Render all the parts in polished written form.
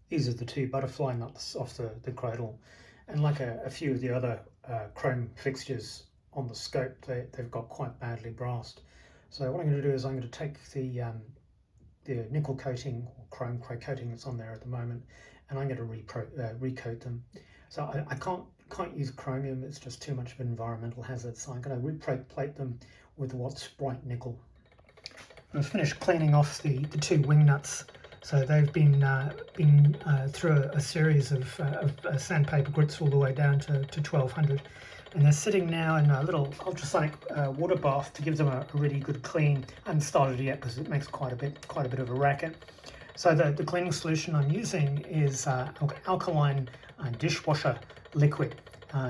These are the two butterfly nuts off the cradle, and like a few of the other chrome fixtures on the scope, they've got quite badly brassed. So what I'm going to do is I'm going to take the nickel coating or chrome coating that's on there at the moment, and I'm going to recoat them. So I can't use chromium; it's just too much of an environmental hazard. So I'm going to replate them with Watts Bright Nickel. I've finished cleaning off the two wing nuts. So they've been through a series of sandpaper grits all the way down to 1200, and they're sitting now in a little ultrasonic water bath to give them a really good clean. I haven't started yet because it makes quite a bit of a racket. So the cleaning solution I'm using is alkaline dishwasher liquid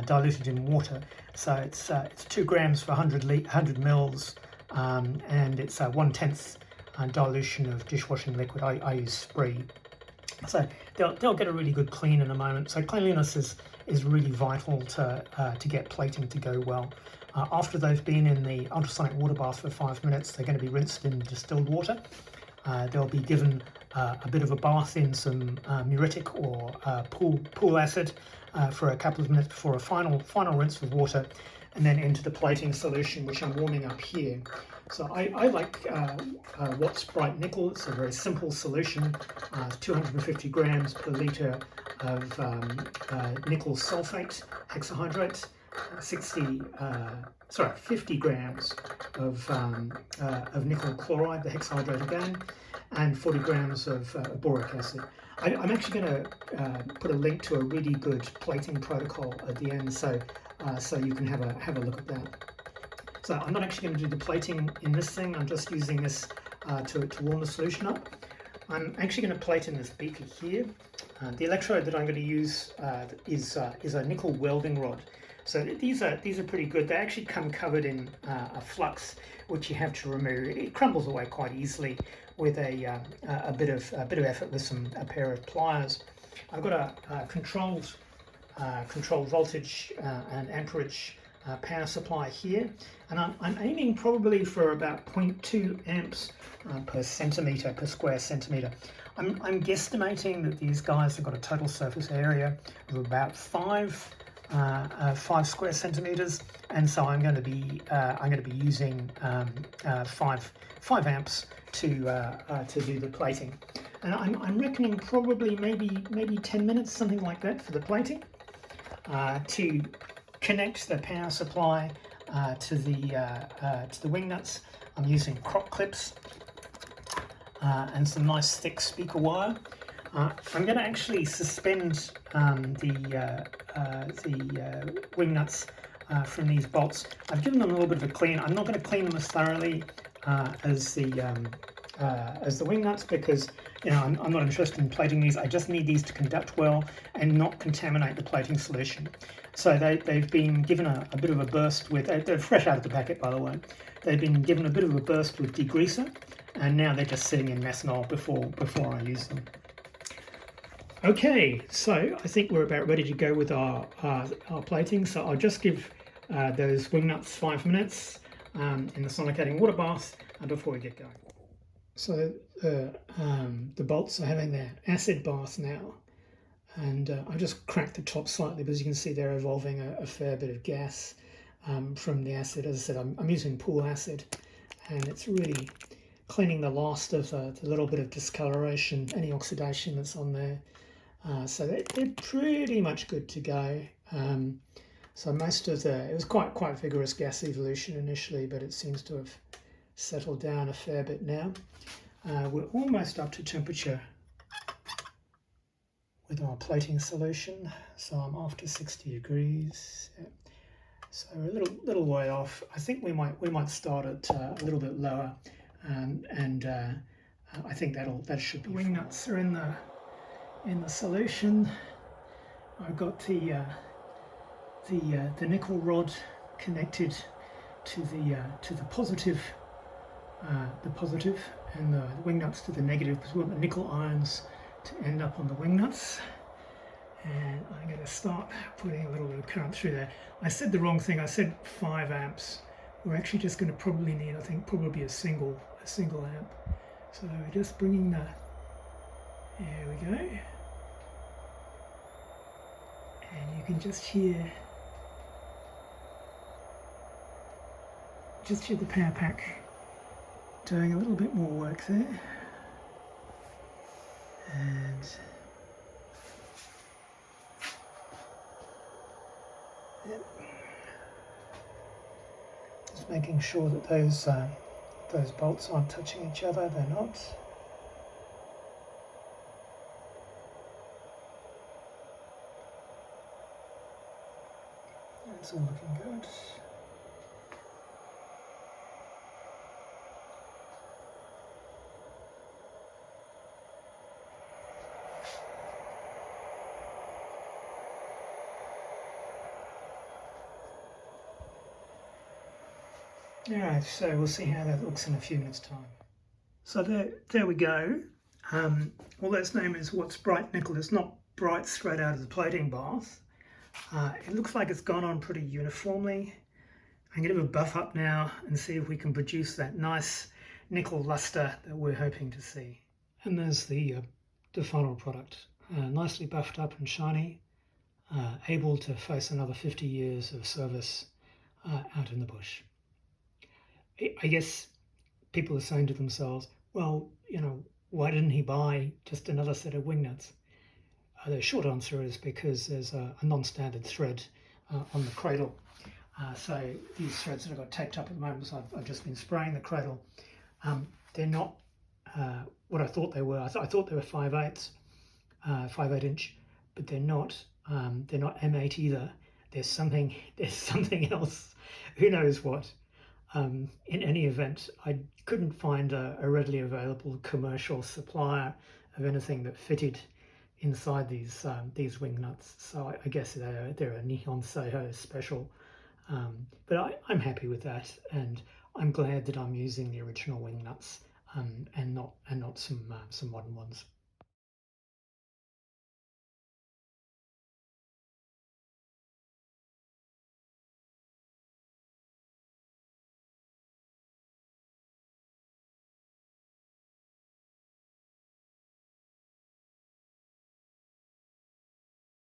diluted in water. So it's 2 grams for 100 mils, and it's 1/10 dilution of dishwashing liquid. I use Spree. So they'll get a really good clean in a moment. So cleanliness is really vital to get plating to go well. After they've been in the ultrasonic water bath for 5 minutes, they're going to be rinsed in distilled water. They'll be given a bit of a bath in some muriatic or pool acid for a couple of minutes before a final rinse with water, and then into the plating solution, which I'm warming up here. So I like Watts Bright Nickel. It's a very simple solution, 250 grams per litre of nickel sulfate hexahydrate, 50 grams of nickel chloride, the hexahydrate again, and 40 grams of boric acid. I'm actually going to put a link to a really good plating protocol at the end, so you can have a look at that. So I'm not actually going to do the plating in this thing. I'm just using this to warm the solution up. I'm actually going to plate in this beaker here. The electrode that I'm going to use is a nickel welding rod. So these are pretty good. They actually come covered in a flux, which you have to remove. It crumbles away quite easily with a bit of effort with a pair of pliers. I've got a controlled voltage and amperage power supply here, and I'm aiming probably for about 0.2 amps per square centimetre. I'm guesstimating that these guys have got a total surface area of about 5 square centimetres, and so I'm going to be using 5 amps to do the plating, and I'm reckoning probably maybe 10 minutes, something like that, for the plating. To connect the power supply to the wing nuts, I'm using crop clips and some nice thick speaker wire. I'm going to actually suspend the wing nuts from these bolts. I've given them a little bit of a clean. I'm not going to clean them as thoroughly as the wing nuts, because I'm not interested in plating these. I just need these to conduct well and not contaminate the plating solution. So they've been given a bit of a burst with, they're fresh out of the packet, by the way. They've been given a bit of a burst with degreaser, and now they're just sitting in methanol before I use them. Okay, so I think we're about ready to go with our plating. So I'll just give those wing nuts 5 minutes in the sonicating water bath before we get going. So the bolts are having their acid bath now, and I just cracked the top slightly, but as you can see, they're evolving a fair bit of gas from the acid. As I said, I'm using pool acid, and it's really cleaning the last of the little bit of discoloration, any oxidation that's on there. So they're pretty much good to go. So most of it was quite vigorous gas evolution initially, but it seems to have settled down a fair bit now. We're almost up to temperature with our plating solution, so I'm after 60 degrees. Yeah. So a little way off. I think we might start at a little bit lower, and I think that should be. Wing nuts are in the solution. I've got the nickel rod connected to the positive, and the wing nuts to the negative, because we want the nickel ions to end up on the wing nuts. And I'm going to start putting a little bit of current through there. I said the wrong thing. I said 5 amps. We're actually just going to probably need, I think, probably a single amp. So we're just bringing there we go. And you can just hear the power pack doing a little bit more work there. And yep. Just making sure that those bolts aren't touching each other. They're not. That's all looking good. Alright, so we'll see how that looks in a few minutes' time. So there we go. Well, its name is What's Bright Nickel. It's not bright straight out of the plating bath. It looks like it's gone on pretty uniformly. I'm going to buff up now and see if we can produce that nice nickel luster that we're hoping to see. And there's the final product. Nicely buffed up and shiny, able to face another 50 years of service out in the bush. I guess people are saying to themselves, well, you know, why didn't he buy just another set of wing nuts? The short answer is because there's a non-standard thread on the cradle. So these threads that I've got taped up at the moment, so I've just been spraying the cradle. They're not what I thought they were. I thought they were 5/8 inch, but they're not. They're not M8 either. There's something else. Who knows what? In any event, I couldn't find a readily available commercial supplier of anything that fitted inside these wing nuts. So I guess they're a Nihon Seiho special. But I'm happy with that, and I'm glad that I'm using the original wing nuts and not some modern ones.